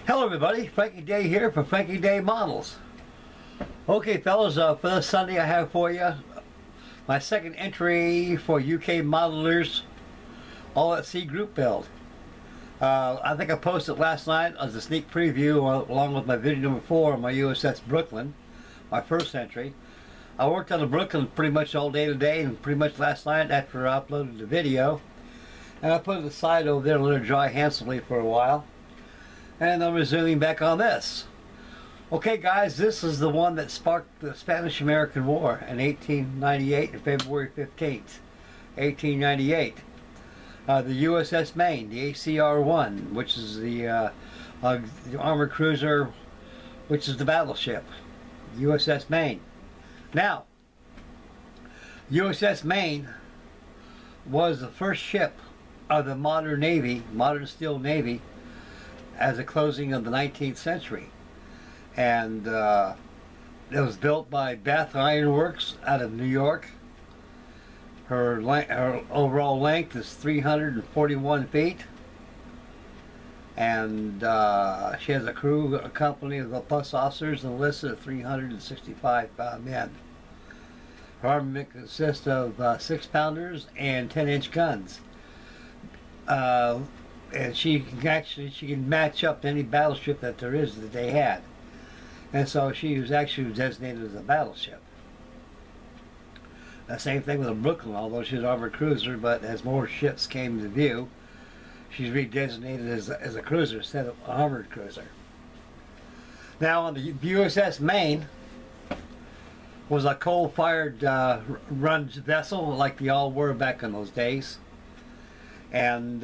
Hello everybody, Frankie Day here for Frankie Day Models. Okay fellas, for this Sunday I have for you my second entry for UK Modelers All at Sea group build. I think I posted last night as a sneak preview along with my video number 4 on my USS Brooklyn, my first entry. I worked on the Brooklyn pretty much all day today and pretty much last night after I uploaded the video. And I put it aside over there and let it dry handsomely for a while. And I'm resuming back on this. Okay guys, this is the one that sparked the Spanish-American War in 1898, February 15th, 1898. The USS Maine, the ACR-1, which is the armored cruiser, which is the battleship, USS Maine. Now, USS Maine was the first ship of the modern Navy, modern steel Navy, as a closing of the 19th century. And it was built by Bath Iron Works out of New York. Her overall length is 341 feet. And she has a crew, a company of plus officers enlisted of 365 men. Her armament consists of 6-pounders and 10-inch guns. And she can match up to any battleship that there is that they had. And so she was actually designated as a battleship. The same thing with the Brooklyn, although she's an armored cruiser, but as more ships came into view, she's redesignated as a cruiser instead of an armored cruiser. Now on the USS Maine was a coal-fired run vessel like they all were back in those days. And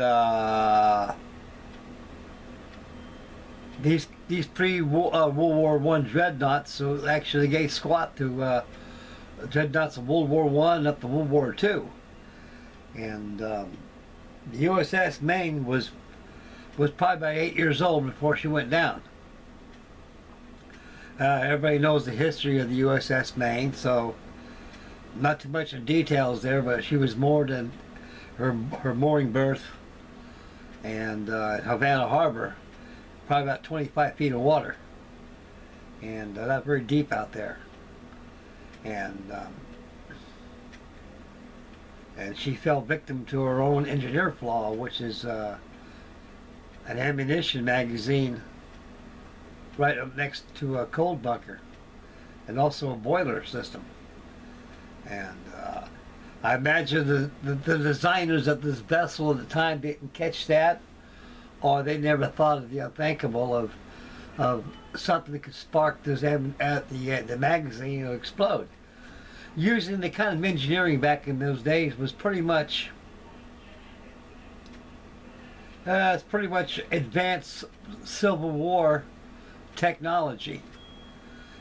these pre-World War I dreadnoughts, so actually gave squat to dreadnoughts of World War I up to World War II. And the USS Maine was probably about 8 years old before she went down. Everybody knows the history of the USS Maine, so not too much in details there, but she was more than her mooring berth and Havana Harbor, probably about 25 feet of water, and not very deep out there. And she fell victim to her own engineer flaw, which is an ammunition magazine right up next to a cold bunker, and also a boiler system. And I imagine the designers of this vessel at the time didn't catch that, or they never thought of the unthinkable of something that could spark this at the magazine or explode. Using the kind of engineering back in those days was pretty much it's pretty much advanced Civil War technology.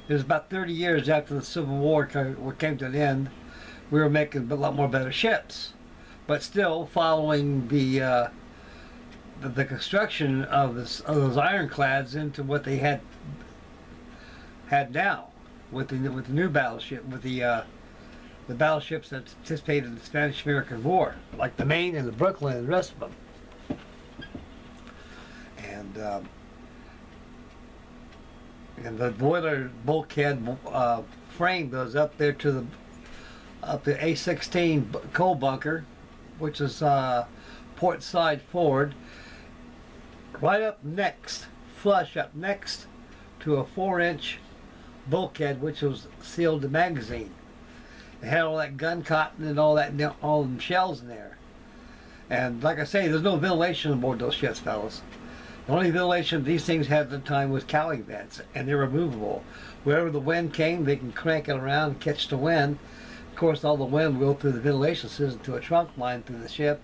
It was about 30 years after the Civil War came to an end. We were making a lot more better ships, but still following the construction of those ironclads into what they had now with the new battleship, with the battleships that participated in the Spanish-American War, like the Maine and the Brooklyn and the rest of them. And the boiler bulkhead frame goes up there to the A16 coal bunker, which is port side forward, right up next, flush up next to a 4-inch bulkhead, which was sealed the magazine. It had all that gun cotton and all them shells in there. And like I say, there's no ventilation on board those ships, fellas. The only ventilation these things had at the time was cowling vents, and they're removable. Wherever the wind came, they can crank it around and catch the wind. Of course, all the wind will go through the ventilation system to a trunk line through the ship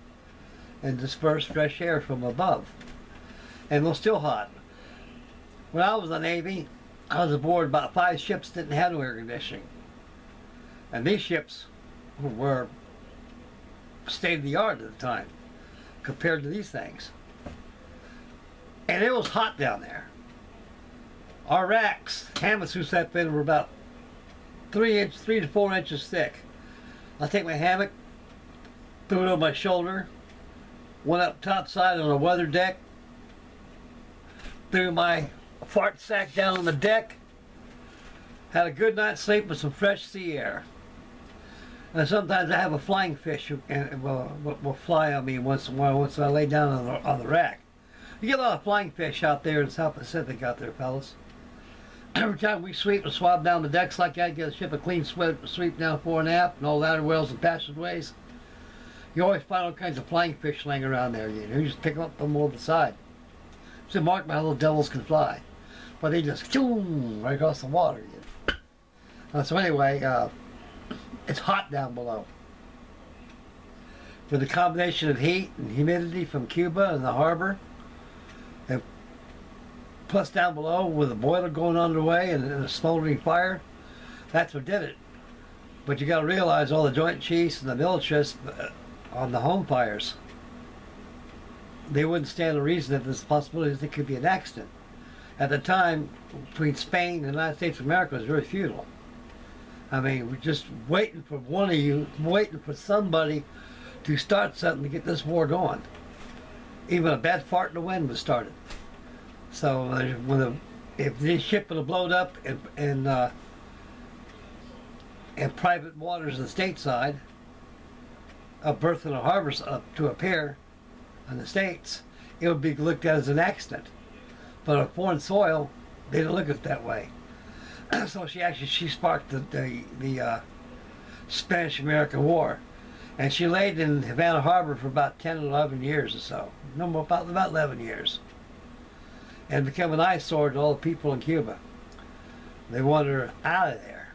and disperse fresh air from above. And they're still hot. When I was in the Navy, I was aboard about 5 ships that didn't have no air conditioning. And these ships were state-of-the-art at the time compared to these things. And it was hot down there. Our racks, hammocks we slept in, were about 3 to 4 inches thick. I take my hammock, threw it over my shoulder, went up top side on a weather deck, threw my fart sack down on the deck, had a good night's sleep with some fresh sea air. And sometimes I have a flying fish and will fly on me once in a while once I lay down on the rack. You get a lot of flying fish out there in the South Pacific out there, fellas. Every time we sweep and swab down the decks like that, get a ship a clean sweep down fore and aft and all ladder wells and passageways, you always find all kinds of flying fish laying around there. You just pick them up them over the side. So mark my little devils can fly. But they just choom right across the water. So anyway, it's hot down below. With the combination of heat and humidity from Cuba and the harbor, and plus down below with a boiler going underway and a smoldering fire, that's what did it. But you got to realize all the Joint Chiefs and the militarists on the home fires, they wouldn't stand a reason that there's a possibility that there could be an accident. At the time, between Spain and the United States of America, it was very futile. I mean, we're just waiting for one of you, waiting for somebody to start something to get this war going. Even a bad fart in the wind was started. So if this ship would have blown up in private waters of the stateside, a berth in the harbors up to a pier in the States, it would be looked at as an accident. But on foreign soil, they didn't look at it that way. So she sparked the Spanish-American War, and she laid in Havana Harbor for about 10 or 11 years or so. No more, about 11 years, and became an eyesore to all the people in Cuba. They wanted her out of there.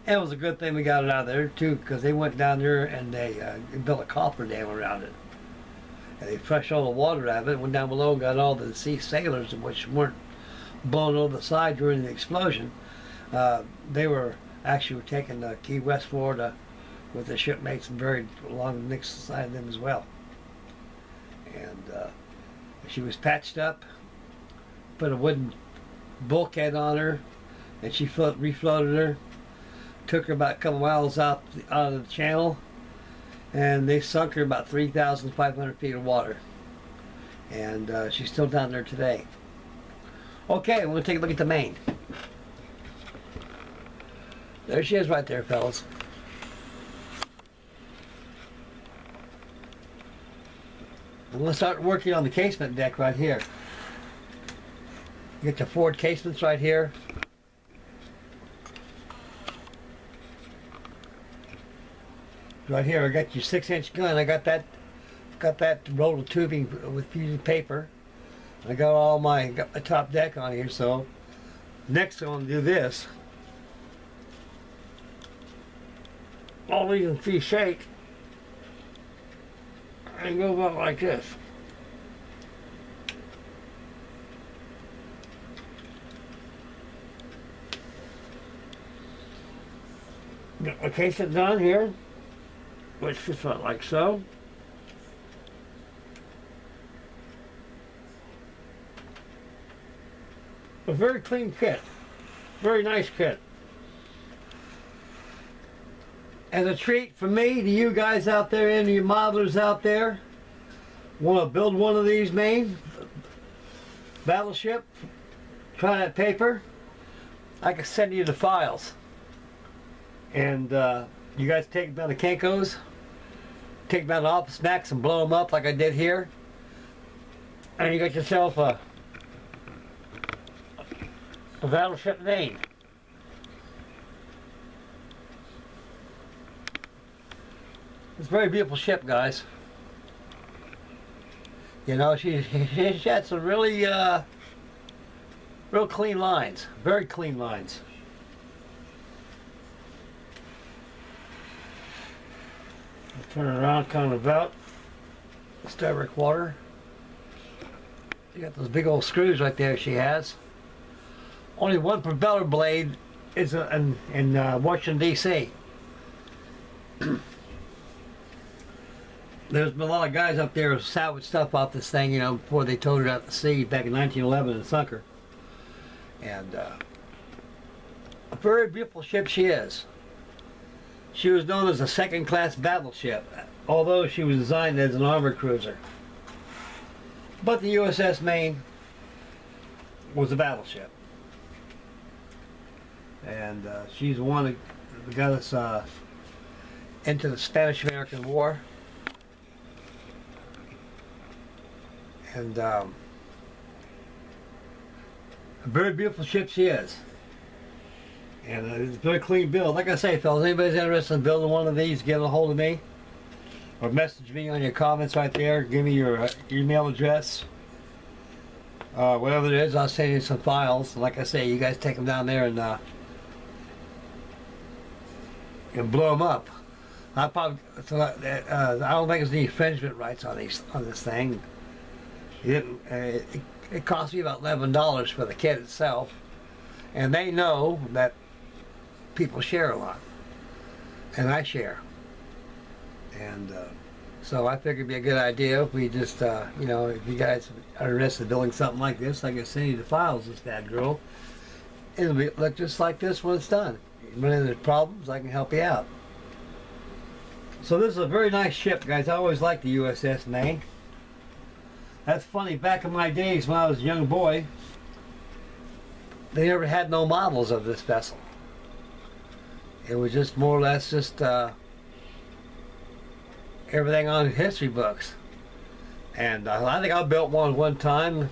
And it was a good thing we got it out of there too, because they went down there and they built a copper dam around it. And they flushed all the water out of it, went down below and got all the sea sailors, which weren't blown over the side during the explosion. They were actually taken to Key West, Florida, with the shipmates and buried along the next side of them as well. And she was patched up, put a wooden bulkhead on her, and she refloated her. Took her about a couple miles out of the channel, and they sunk her about 3,500 feet of water. And she's still down there today. Okay, we're going to take a look at the Maine. There she is right there, fellas. I'm going to start working on the casement deck right here. You get your forward casements right here. Right here, I got your 6-inch gun. I got that roll of tubing with fused paper. I got my top deck on here. So next, I'm going to do this. I'll leave them free shake and go about like this. Got my casement done here, which fits out like so. A very clean kit, very nice kit. As a treat for me, to you guys out there, any of you modelers out there, want to build one of these Maine battleship, try that paper, I can send you the files. And you guys take them out of Kinko's, take them out of Office Max and blow them up like I did here, and you got yourself a battleship Maine. It's a very beautiful ship, guys. You know, she had some really real clean lines, very clean lines. Turn it around, kind of about. Starboard quarter. You got those big old screws right there. She has. Only one propeller blade is in Washington D.C. There's been a lot of guys up there who salvaged stuff off this thing, you know, before they towed it out to sea back in 1911 and sunk her. And a very beautiful ship she is. She was known as a second-class battleship, although she was designed as an armored cruiser. But the USS Maine was a battleship. And she's the one that got us into the Spanish-American War. And a very beautiful ship she is. And it's a very clean build. Like I say, fellas, anybody's interested in building one of these, get a hold of me. Or message me on your comments right there. Give me your email address. Whatever it is, I'll send you some files. Like I say, you guys take them down there and blow them up. I don't think there's any infringement rights on this thing. It cost me about $11 for the kit itself, and they know that people share a lot, and I share, and so I figured it'd be a good idea if we just, you know, if you guys are interested in building something like this, I can send you the files, this bad girl. It'll look just like this when it's done. If you run into problems, I can help you out. So this is a very nice ship, guys. I always liked the USS Maine. That's funny, back in my days when I was a young boy, they never had no models of this vessel. It was just more or less just everything on history books. And I think I built one time.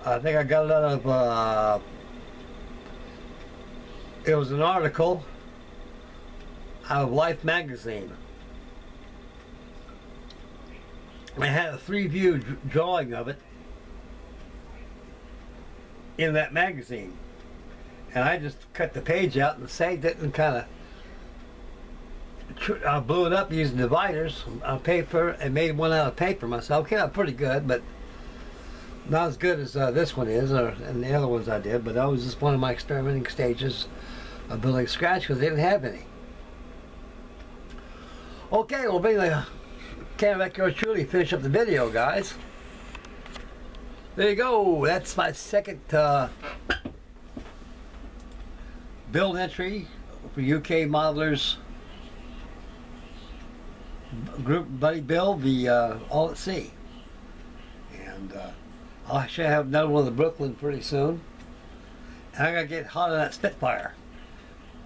I think I got it out of, it was an article out of Life magazine. I had a 3-view drawing of it in that magazine, and I just cut the page out and saved it and kind of blew it up using dividers on paper and made one out of paper myself. Came out pretty good, but not as good as this one is, and the other ones I did. But that was just one of my experimenting stages of building scratch because they didn't have any. Okay, we'll bring the camera back here truly finish up the video, guys. There you go. That's my second build entry for UK Modelers group buddy build, the All at Sea. And I should have another one of the Brooklyn pretty soon. And I gotta get hot on that Spitfire.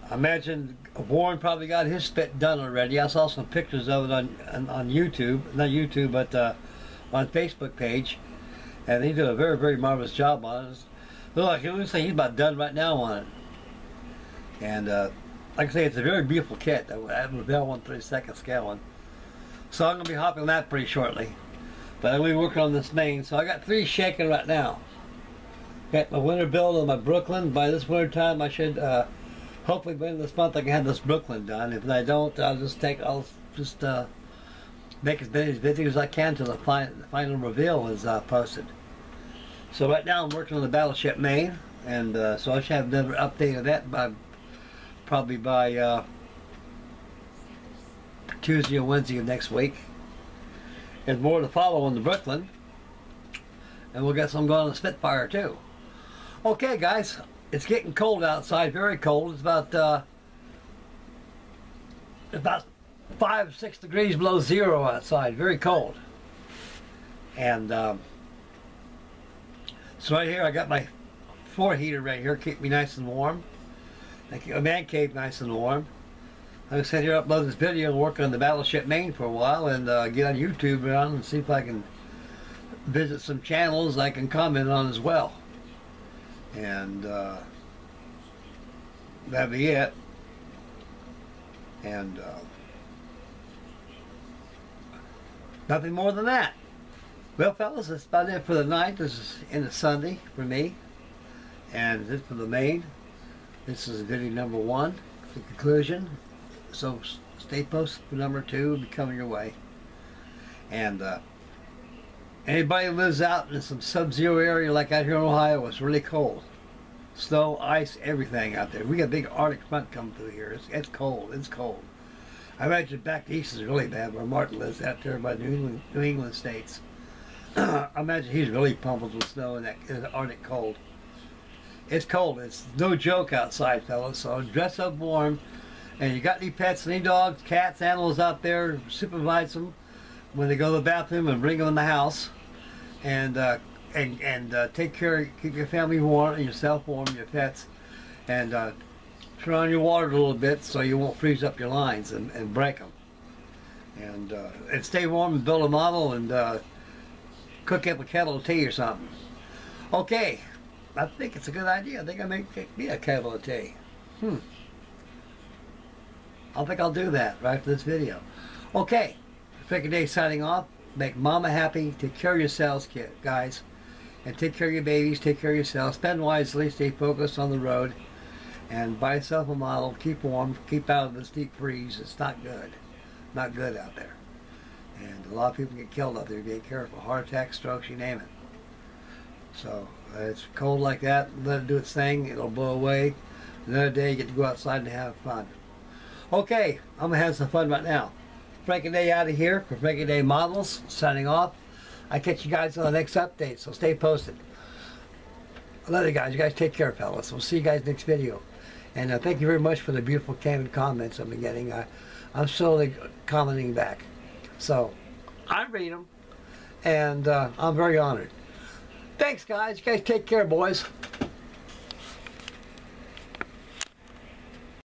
I imagine Warren probably got his spit done already. I saw some pictures of it on YouTube, not YouTube, but on Facebook page, and he did a very, very marvelous job on it. It looks like he's about done right now on it. And like I say, it's a very beautiful kit. That Bell 1/32 scale one. So I'm gonna be hopping on that pretty shortly. But I'm gonna be working on this Maine. So I got 3 shaking right now. Got my winter build on my Brooklyn. By this winter time, I should. Hopefully by the end of this month I can have this Brooklyn done. If I don't, I'll just make as many videos as I can till the final reveal is posted. So right now I'm working on the battleship Maine, and so I should have another update of that probably by Tuesday or Wednesday of next week. And more to follow on the Brooklyn, and we'll get some going on the Spitfire too. Okay, guys. It's getting cold outside, very cold. It's about 5-6 degrees below zero outside, very cold. And so right here I got my floor heater right here, keep me nice and warm. I keep my man cave nice and warm. I'm gonna sit here, upload this video, and work on the battleship Maine for a while, and get on YouTube around and see if I can visit some channels I can comment on as well. And that'd be it. And nothing more than that. Well, fellas, that's about it for the night. This is into Sunday for me, and this for the Maine. This is video number 1, the conclusion. So stay posted for number 2. It'll be coming your way. And anybody who lives out in some sub-zero area like out here in Ohio, it's really cold. Snow, ice, everything out there. We got a big Arctic front coming through here. It's cold. It's cold. I imagine back east is really bad where Martin lives out there by New England states. I imagine he's really pummeled with snow in the Arctic cold. It's cold. It's no joke outside, fellas. So dress up warm. And you got any pets, any dogs, cats, animals out there, supervise them when they go to the bathroom and bring them in the house. And and take care, keep your family warm and yourself warm, your pets, and turn on your water a little bit so you won't freeze up your lines and break them. And stay warm and build a model and cook up a kettle of tea or something. Okay, I think it's a good idea. I think I may make me a kettle of tea. I think I'll do that right after this video. Okay, Frankie Day signing off. Make mama happy. Take care of yourselves, guys. And take care of your babies. Take care of yourselves. Spend wisely. Stay focused on the road. And buy yourself a model. Keep warm. Keep out of this deep freeze. It's not good. Not good out there. And a lot of people get killed out there. Be careful. Heart attacks, strokes, you name it. So it's cold like that. Let it do its thing. It'll blow away. Another day you get to go outside and have fun. Okay, I'm going to have some fun right now. Frankie Day out of here for Frankie Day Models, signing off. I catch you guys on the next update, so stay posted. I love you guys. You guys take care, fellas. We'll see you guys next video. And thank you very much for the beautiful candid comments I've been getting. I'm slowly commenting back. So, I read them, and I'm very honored. Thanks, guys. You guys take care, boys.